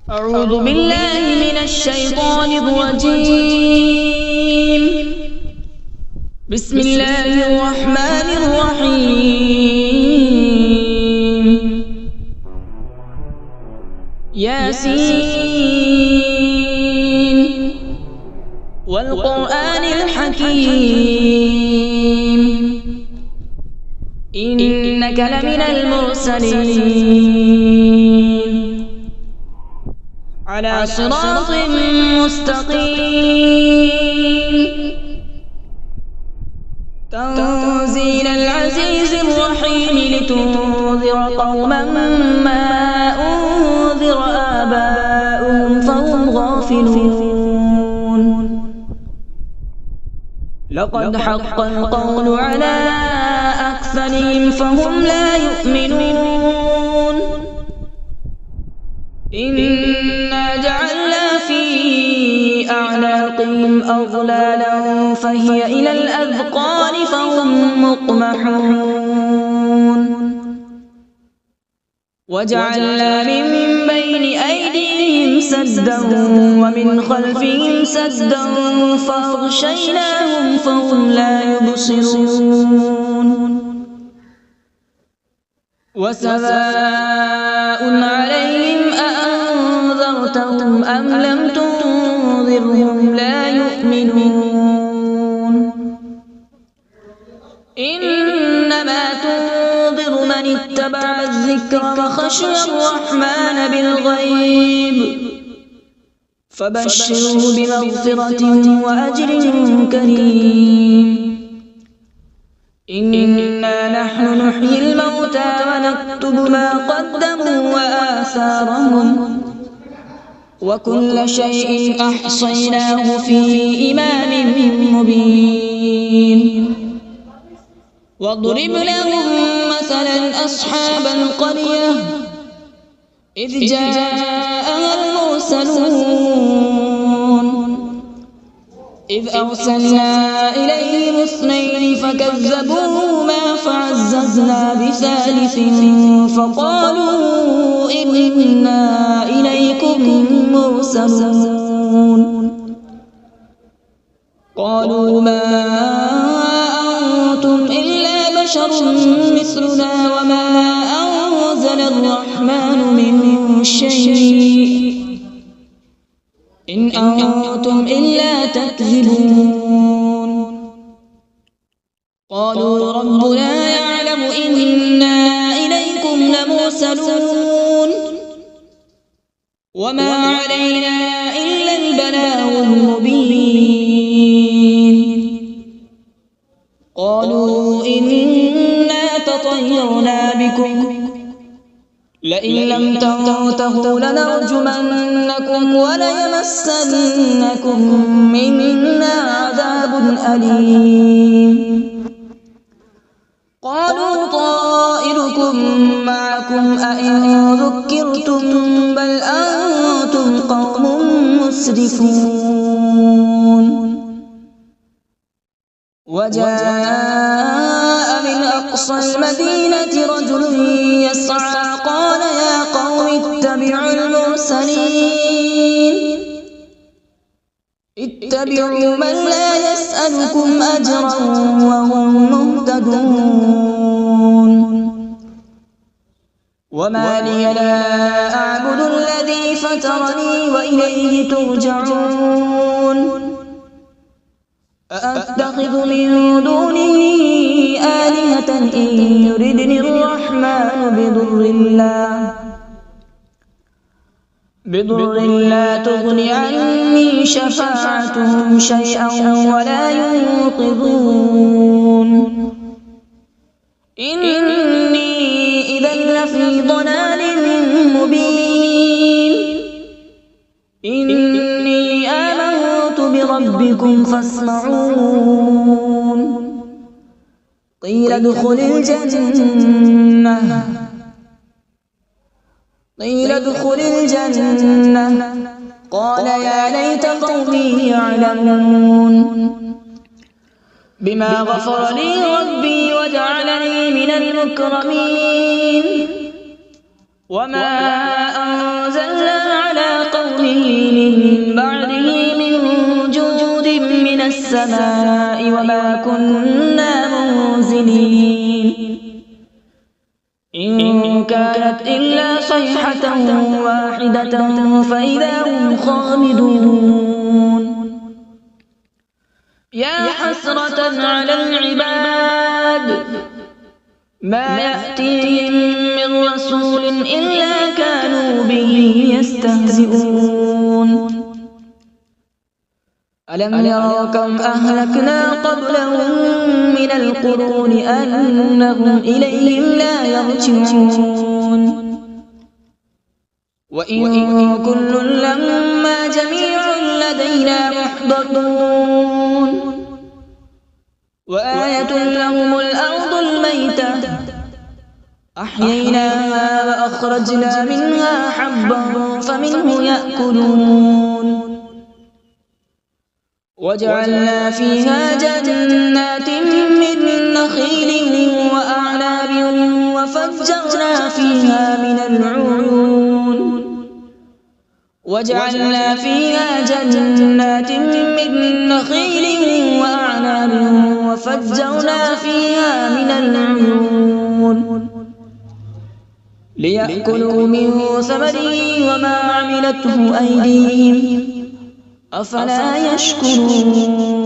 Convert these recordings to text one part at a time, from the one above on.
أعوذ بالله من الشيطان الرجيم. بسم الله الرحمن الرحيم. ياسين والقرآن الحكيم إنك لمن المرسلين على صراط مستقيم. تنزيل العزيز الرحيم لتنذر قوما ما أنذر آباؤهم فهم غافلون. لقد حق القول على أكثرهم فهم لا يؤمنون. إنا جعلنا في أعناقهم أغلالا فهي إلى الأذقان فهم مقمحون. وجعلنا من بين أيديهم سدا ومن خلفهم سدا فأغشيناهم فهم لا يبصرون. وسواء عليهم أأنذرتهم أم لم تنذرهم لا يؤمنون. إنما تنذر من اتبع الذكر وخشي الرحمن بالغيب فبشره بمغفرة وأجر كريم. إنا نحن نحيي الموتى ونكتب ما قدموا وآثارهم وكل شيء أحصيناه في إمام مبين. واضرب لهم مثلا أصحاب القرية إذ جاءها المرسلون إذ أرسلنا إليهم اثنين فكذبوهما فعززنا بثالث فقالوا إنا إليكم مرسلون. قالوا ما أنتم إلا بشر مثلنا وما أنزل الرحمن من شيء إن أنتم إلا تكذبون. قالوا ربنا يعلم إنا إليكم لمرسلون وما علينا إلا البلاغ المبين. قالوا إنا تطيرنا بكم لئن لم تنتهوا لنرجمنكم وليمسنكم منا عذاب أليم. قالوا طائركم معكم أئن ذكرتم بل أنتم قوم مسرفون. وجاء من أقصى المدينة رجل يسعى قال يا قوم اتبعوا المرسلين اتبعوا من لا يسألكم أجرا وهم مهتدون. وما لي لا أعبد الذي فطرني وإليه ترجعون. أأتخذ من دونه آلهة إن يردني الرحمن بضر لا تغن عني شفاعتهم شيئا ولا ينقذون. إني إذا لفي ضلال مبين. إني آمنت بربكم فاسمعون. قيل ادخل الجنة قال يا ليت قومي يعلمون. بما غفر لي ربي وجعلني من المكرمين. وما أنزلنا على السماء وما كنا منزلين إن كانت إلا صيحة واحدة فإذا هم خامدون يا حسرة على العباد ما يأتيهم من رسول إلا كانوا به يستهزئون ألم يروا كم أهلكنا قبلهم من القرون أنهم إليهم لا يرجعون وإن كل لما جميع لدينا محضرون وآية لهم الأرض الميتة أحييناها وأخرجنا منها حبا فمنه يأكلون وجعلنا فيها جنات من نخيل وأعناب وفجرنا فيها من العيون وجعلنا فيها جنات من نخيل وأعناب وفجرنا فيها من العيون ليأكلوا من ثمره وما عملته أيديهم أفلا يشكرون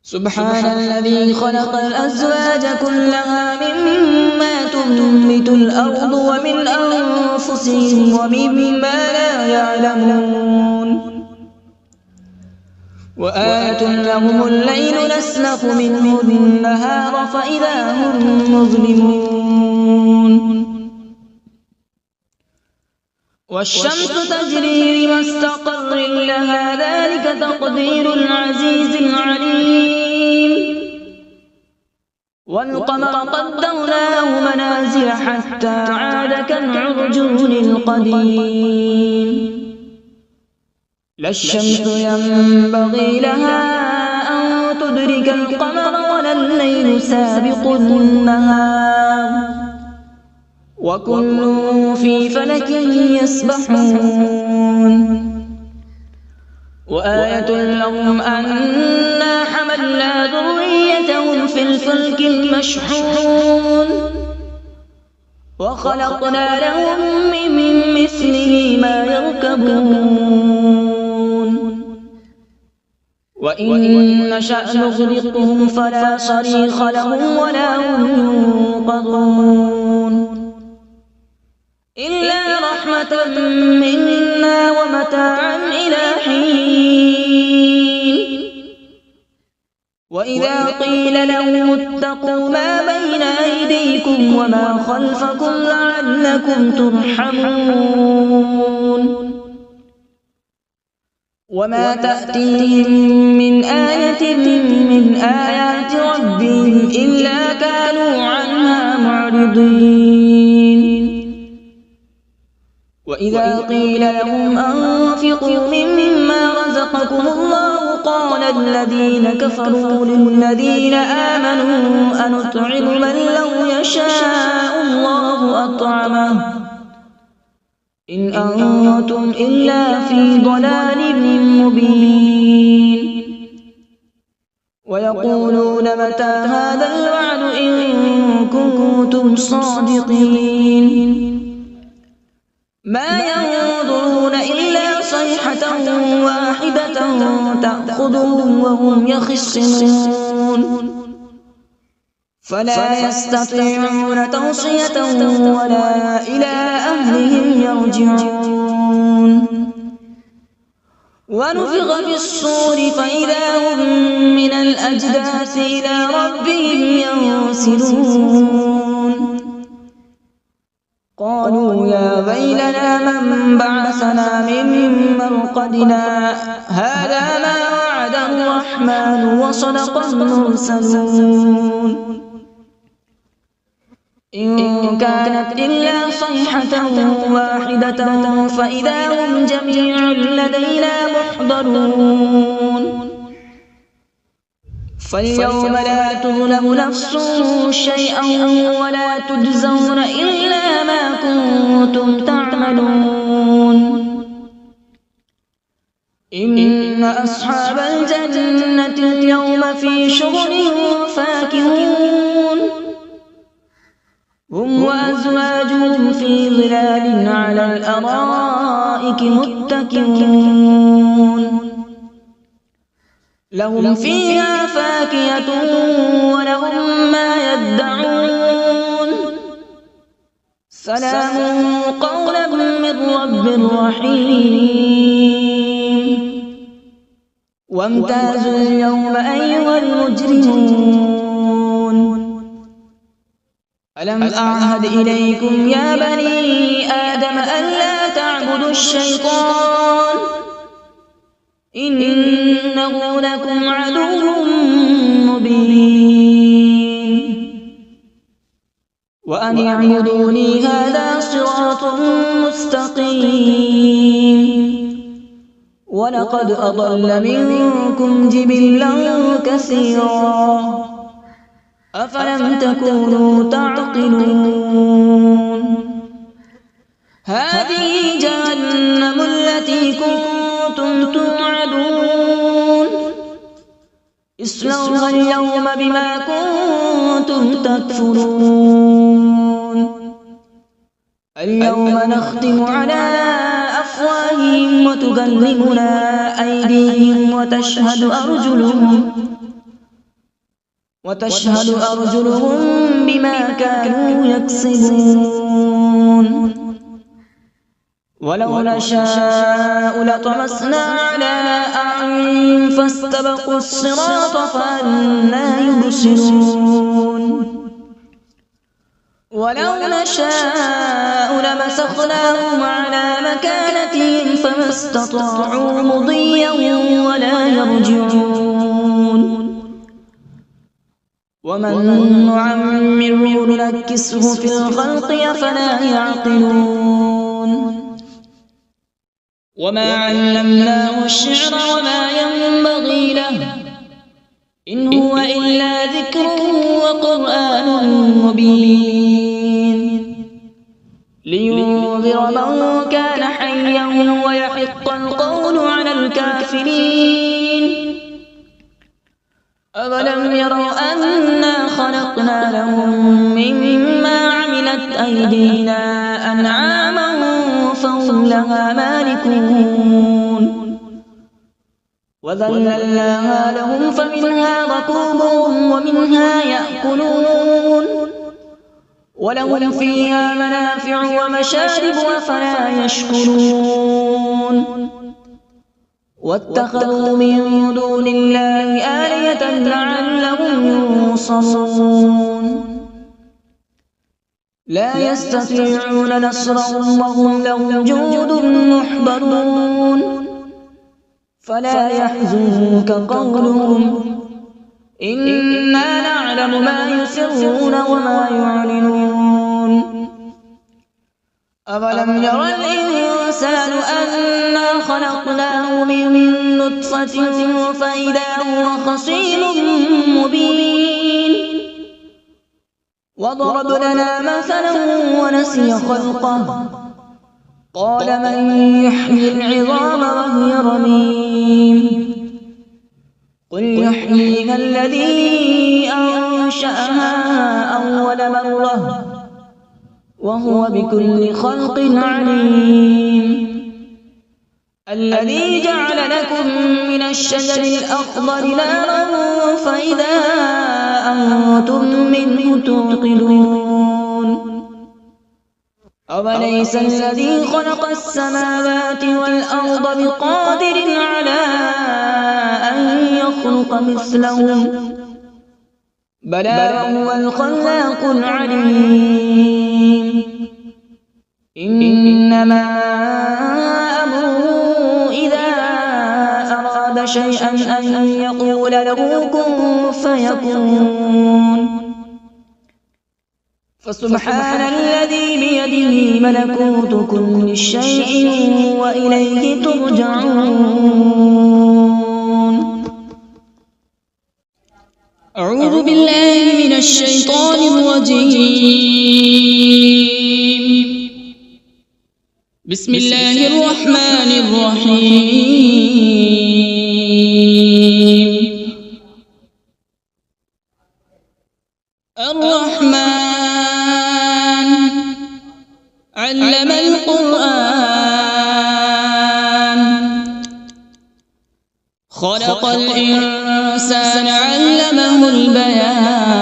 سبحان الذي خلق الأزواج كلها مما تنبت الأرض ومن أنفسهم ومما لا يعلمون وآية لهم الليل نسلخ منه النهار فإذا هم مظلمون والشمس تجري لمستقر لها ذلك تقدير العزيز العليم والقمر قدرناه منازل حتى عاد كالعرجون القديم لا الشمس ينبغي لها أن تدرك القمر ولا الليل سابق النهار وكل في فلك يسبحون وآية لهم أنا حملنا ذريتهم في الفلك المشحون وخلقنا لهم من مثله ما يركبون وإن نشأ نغرقهم فلا صريخ لهم ولا هم ينقذون إلا رحمة منا ومتاعا إلى حين وإذا قيل لهم اتقوا ما بين أيديكم وما خلفكم لعلكم ترحمون وما تأتيهم من آية من آيات ربهم إلا كانوا عنها معرضين وإذا قيل لهم أنفقوا مما رزقكم الله قال الذين كفروا للذين آمنوا أنطعم من لو يشاء الله أطعمه إن أنتم إلا في ضلال مبين ويقولون متى هذا الوعد إن كنتم صادقين ما ينظرون إلا صيحة واحدة تأخذهم وهم يخصمون فلا يستطيعون توصية ولا إلى أهلهم يرجعون ونفخ في الصور فإذا هم من الأجداث إلى ربهم ينسلون قالوا يا ويلنا من بعثنا من مرقدنا هذا ما وعد الرحمن وصدق المرسلون إن كانت إلا صيحة واحدة فإذا هم جميع لدينا محضرون فاليوم لا تظلم نفس شيئا ولا تجزون إلا ما كنتم تعملون إن أصحاب الجنة اليوم في شغل فاكهون هم وأزواجهم في ظلال على الأرائك متكئون لهم فيها فاكهة ولهم ما يدعون سلام قولا من رب رحيم وامتازوا اليوم أيها المجرمون ألم أعهد إليكم يا بني آدم ألا تعبدوا الشيطان إنه لكم عدو مبين وأن اعبدوني هذا صراط مستقيم ولقد أضل منكم جبلا كثيرا أفلم تكونوا تعقلون هذه جهنم التي كنتم توعدون اصلوها اليوم بما كنتم تكفرون اليوم نختم على أفواههم وتكلمنا أيديهم وتشهد أرجلهم بما كانوا يكسبون ولو نشاء لطمسنا على أعينهم فاستبقوا الصراط فأنى يبصرون ولو نشاء لمسخناهم على مكانتهم فما استطاعوا مضيا ولا يرجعون ومن نعمره ننكسه في الخلق أفلا يعقلون وما علمناه الشعر وما ينبغي له إن هو إلا ذكر وقرآن مبين لينذر من كان حيا ويحق القول على الكافرين أولم يروا أنا خلقنا لهم مما عملت أيدينا أنعاما فهم لها مالكون وذللناها لهم فمنها ركوبهم ومنها يأكلون ولهم فيها منافع ومشارب أفلا يشكرون واتخذوا من دون الله آلهة لعلهم ينصرون لا يستطيعون نصرهم وهم لهم جند محضرون فلا يحزنك قولهم إنا نعلم ما يسرون وما يعلنون أولم ير الإنسان أنا خلقناه من نطفة فإذا هو خصيم مبين وضرب لنا مثلا ونسي خلقه قال من يحيي العظام وهي رميم قل يحييها الذي أنشأها أول مرة وهو بكل خلق عليم الذي جعل لكم من الشجر الأخضر نارا فإذا أنتم منه توقدون أوليس الذي خلق السماوات والأرض بقادر على أن يخلق مثلهم بلى وهو الخلاق العليم إنما أمره إذا أراد شيئا أن يقول له كن فيكون فسبحان الذي بيده ملكوت كل شيء وإليه ترجعون أعوذ بالله من الشيطان الرجيم بسم الله الرحمن الرحيم علم القرآن خلق الإنسان علمه البيان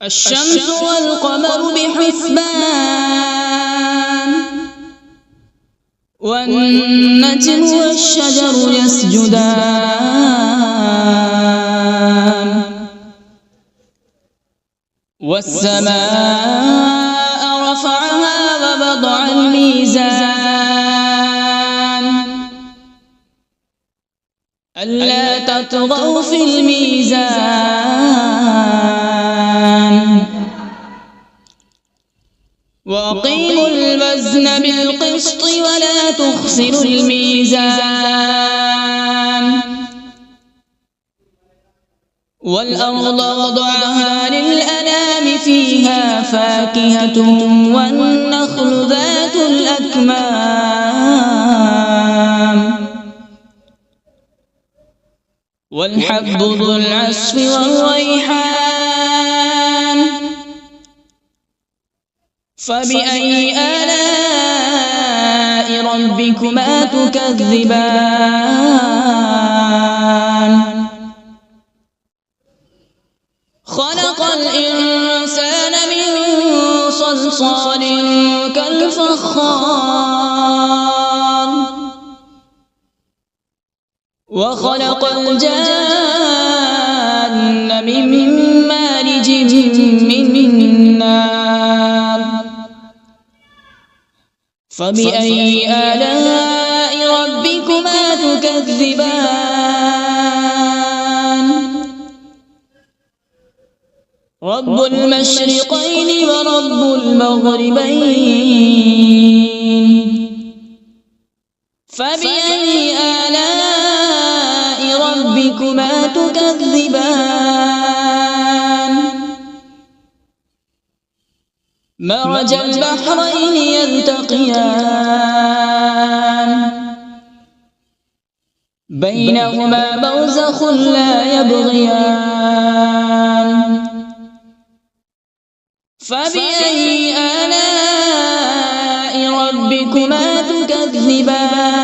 الشمس والقمر بحسبان والنجم والشجر يسجدان والسماء رفعها ووضع الميزان ألا تطغوا في الميزان وأقيموا الوزن بالقسط ولا تخسروا الميزان والأرض وضعها للأنام فيها فاكهة والنخل ذات الأكمام والحب ذو العصف والريحان فبأي آلاء ربكما تكذبان خلق الإنسان من صلصال كالفخار وخلق الجان من مارج من نار فبأي آلاء ربكما تكذبان رب المشرقين ورب المغربين فبأي آلاء ربكما تكذبان مرج البحرين يلتقيان بينهما برزخ لا يبغيان فبأي آلاء ربكما تكذبان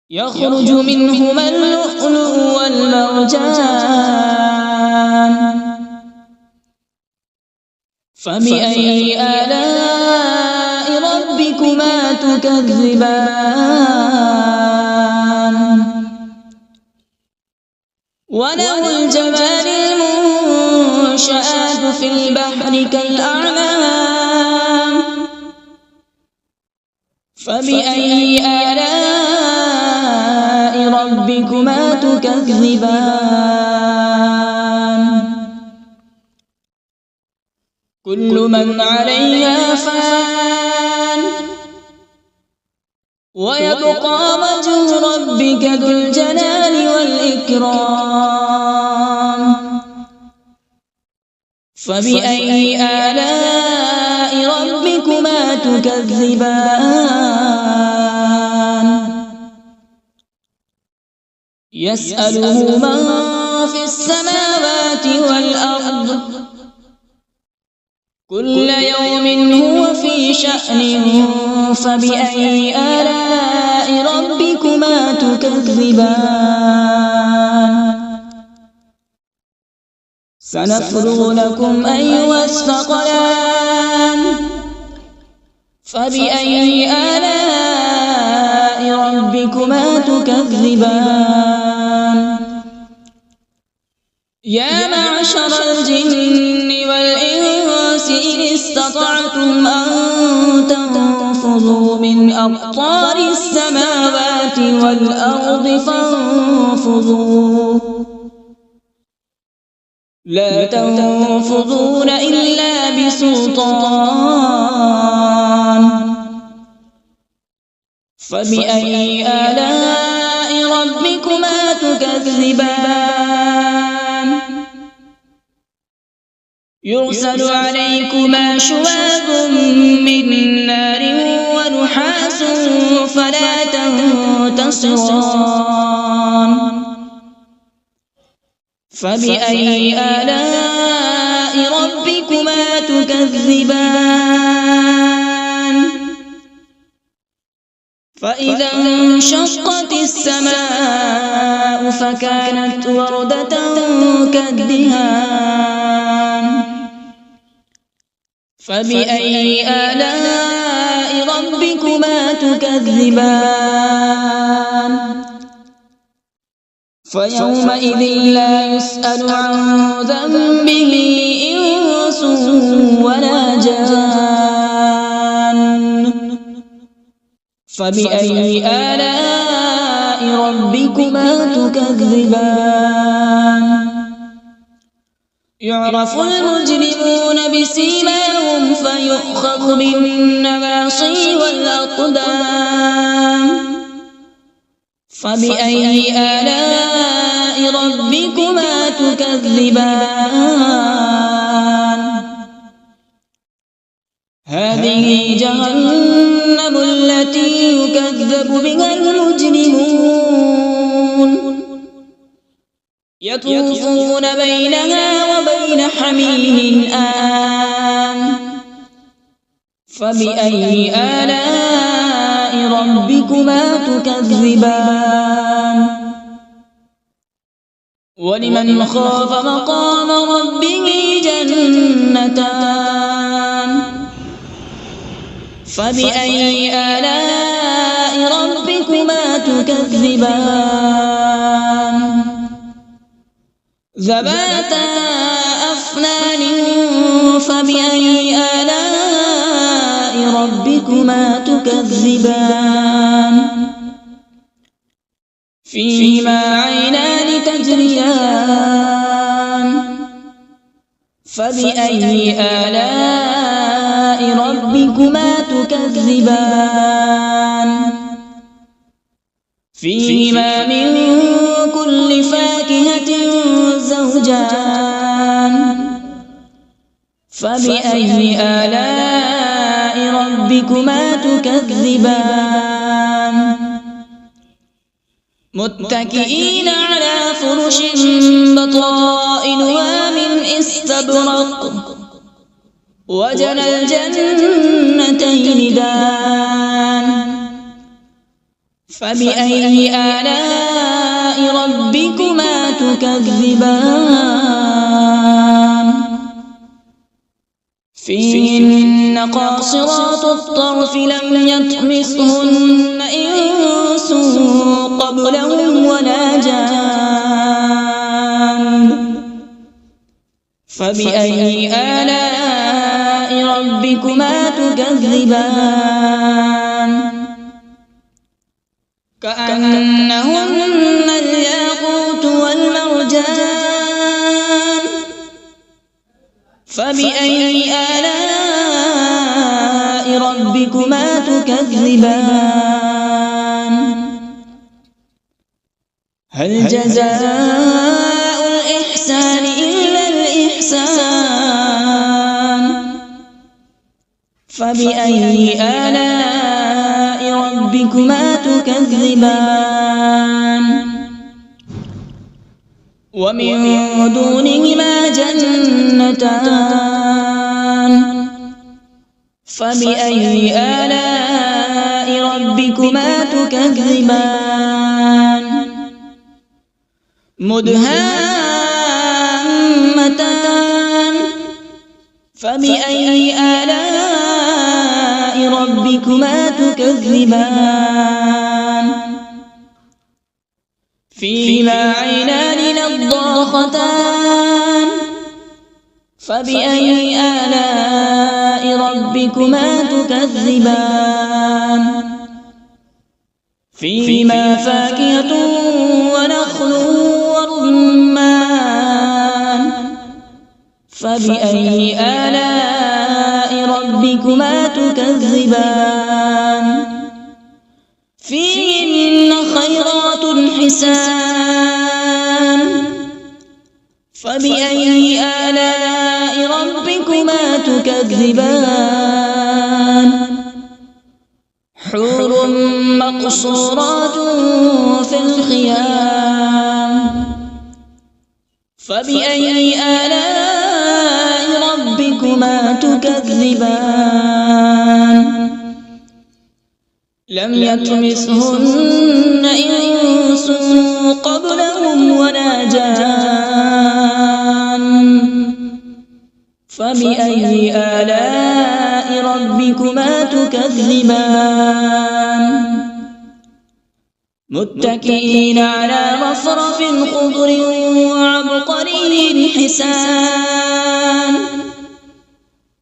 يخرج منهما اللؤلؤ والمرجان فبأي آلاء ربكما تكذبان وله الجوار المنشآت في البحر كالأعلام فبأي آلاء ربكما تكذبان كل من عليها فان ويبقى وجه ربك ذو الجلال والإكرام فبأي آلاء ربكما تكذبان يسأله من في السماوات والأرض كل يوم هو في شأن فبأي آلاء ربكما تكذبان سنفرغ لكم أيها الثقلان فبأي آلاء ربكما تكذبان يا معشر الجن والإنس إن استطعتم أن تنفذوا من أقطار السماوات والأرض فانفذوا لا تنفذون إلا بسلطان فبأي آلاء ربكما تكذبان يرسل عليكما شواظ من نار ونحاس فلا تنتصران فبأي آلاء ربكما تكذبان فإذا انشقت السماء فكانت وردة كالدهان فبأي آلاء ربكما تكذبان فيومئذ لا يسأل عن ذنبه إنس ولا جان فبأي آلاء ربكما تكذبان يعرف المجرمون بسيماهم فيؤخذ بالنواصي والأقدام فبأي آلاء ربكما تكذبان هذه جهنم التي يكذب بها المجرمون يطوفون بينها وبين حميم آن فبأي آلاء ربكما تكذبان ولمن خاف مقام ربه جنتان فبأي آلاء ربكما تكذبان ذواتا أفنان فبأي آلاء ربكما تكذبان فيهما عينان تجريان فبأي آلاء ربكما تكذبان فيهما من كل فاكهة زوجان فبأي آلاء ربكما تكذبان متكئين على فرش بطائنها من استبرق وجنى الجنتين دان فبأي آلاء ربكما تكذبان فيهن قاصرات الطرف لم يطمثهن إنس قبلهم ولا جان فبأي آلاء ربكما تكذبان كأنهن الياقوت والمرجان فبأي آلاء ربكما تكذبان هل جزاء الإحسان إلا الإحسان فبأي آلاء ربكما تكذبان ومن دونهما جنتان فبأي آلاء ربكما تكذبان مدهامتان فبأي آلاء ربكما تكذبان فيهما عينان نضاختان فبأي آلاء ربكما تكذبان فيهما فاكهة ونخل ورمان فبأي آلاء ربكما تكذبان فيهن خيرات حسان فبأي آلاء ربكما تكذبان حور مقصورات في الخيام فبأي آلاء ربكما تكذبان لم يطمثهن إنس قبلهم ولا جان فبأي آلاء ربكما تكذبان متكئين على رفرف خضر وعبقري حسان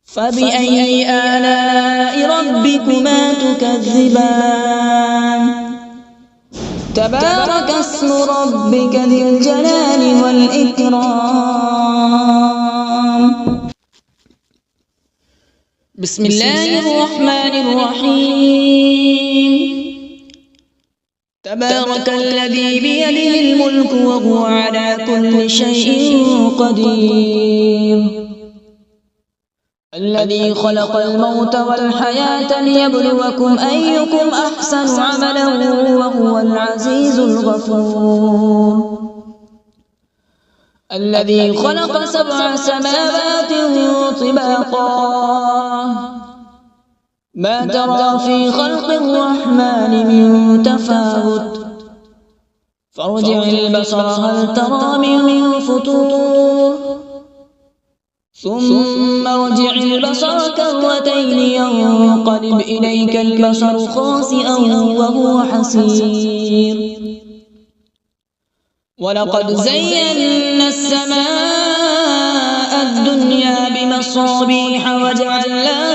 فبأي آلاء ربكما تكذبان تبارك اسم ربك ذي الجلال والإكرام بسم الله الرحمن الرحيم تبارك الذي بيده الملك وهو على كل شيء قدير الذي خلق الموت والحياة ليبلوكم أيكم أحسن عملا وهو العزيز الغفور الذي خلق 7 سماوات طباقا ما ترى في خلق الرحمن من تفاوت فارجع البصر هل ترى من فطور ثم ارجع البصر كرتين ينقلب إليك البصر خاسئا وهو حسير ولقد زينا السماء الدنيا بمصابيح وجعلناها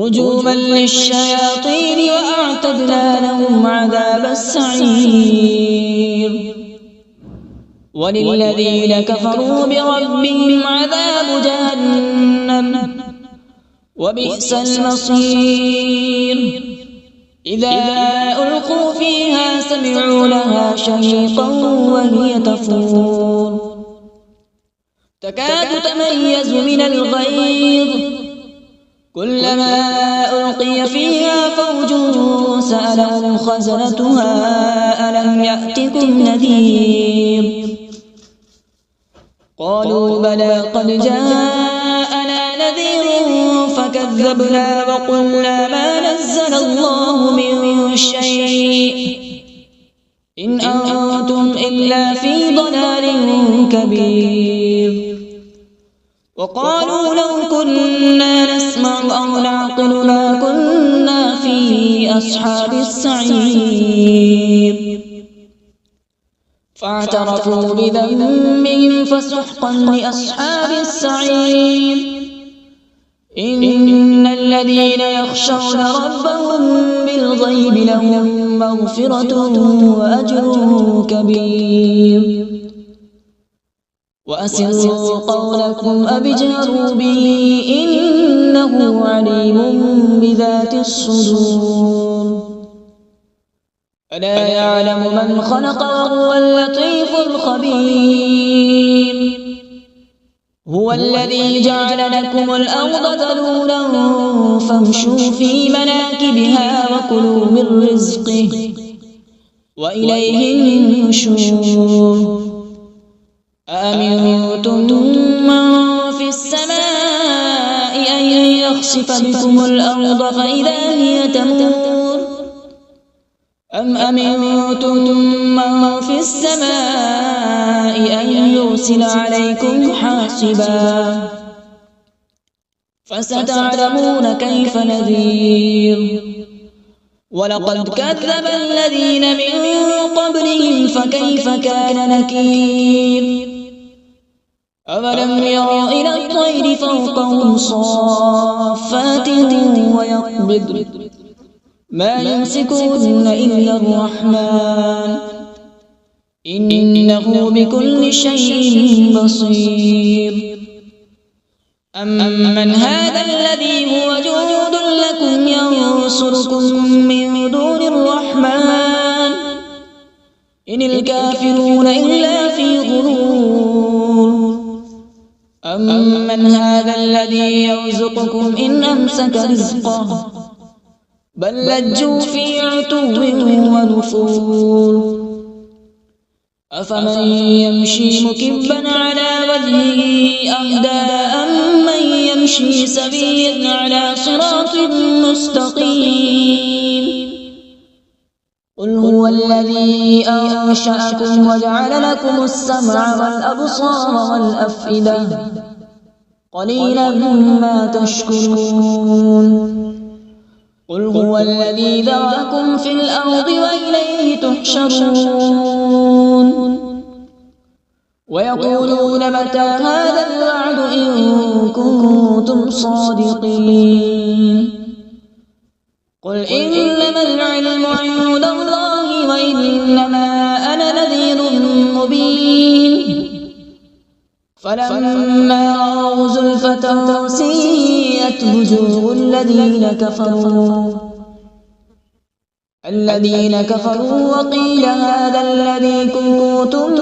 رجوما للشياطين وأعتدنا لهم عذاب السعير وللذين كفروا بربهم عذاب جهنم وبئس المصير إذا ألقوا فيها سمعوا لها شهيقا وهي تفور تكاد تميز من الغيظ كلما ألقي فيها فوج سألهم خزنتها ألم يأتكم نذير قالوا بلى قد جاءنا نذير فكذبنا وقلنا ما نزل الله من شيء إن أنتم إلا في ضلال كبير وقالوا لو كنا نسمع أو نعقل ما كنا في أصحاب السعير فاعترفوا بذنبهم فسحقا لأصحاب السعير إن الذين يخشون ربهم بالغيب لهم مغفرة وأجر كبير وأسروا قولكم أو اجهروا به إنه عليم بذات الصدور ألا يعلم من خلق وهو اللطيف الخبير هو الذي جعل لكم الأرض ذلولا فامشوا في مناكبها وكلوا من رزقه وإليه النشور أأمنتم من في السماء أن يخسف بكم الأرض فإذا هي تمور أم أمنتم من في السماء أن يرسل عليكم حاصبا فستعلمون كيف نذير ولقد كذب الذين من قبلهم فكيف كان نكير أولم يروا إلى الطير فوقهم صافات ويقبض ما يمسكون إلا الرحمن إنه بكل شيء بصير أمن هذا الذي هو جند لكم ينصركم من دون الرحمن إن الكافرون إلا في غرور أمن هذا الذي يرزقكم إن أمسك رزقه بل لجوا في عتو ونفور أفمن يمشي مكبا على وجهه أهدى أمن يمشي سويا على صراط مستقيم قل هو الذي أنشأكم وجعل لكم السمع والأبصار والأفئدة قليلا ما تشكرون قل هو الذي ذرأكم في الأرض وإليه تحشرون ويقولون متى هذا الوعد إن كنتم صادقين قل إنما العلم عند الله وإنما أنا نذير مبين فلما رأوا زلفة سيئت وجوه الذين كفروا وقيل هذا الذي كنتم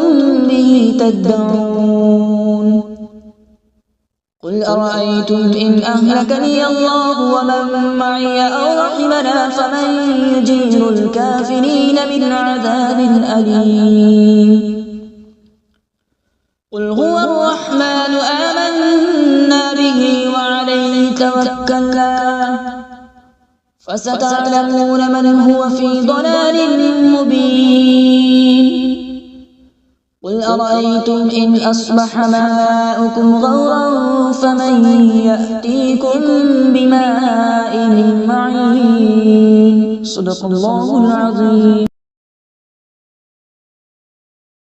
به تدعون قل أرأيتم إن أهلكني الله ومن معي أو رحمنا فمن يجير الكافرين من عذاب أليم قل هو الرحمن آمنا به وعليه توكلنا فستعلمون من هو في ضلال مبين قل أرأيتم إن أصبح ماؤكم غورا فمن يأتيكم بماء معين صدق الله العظيم.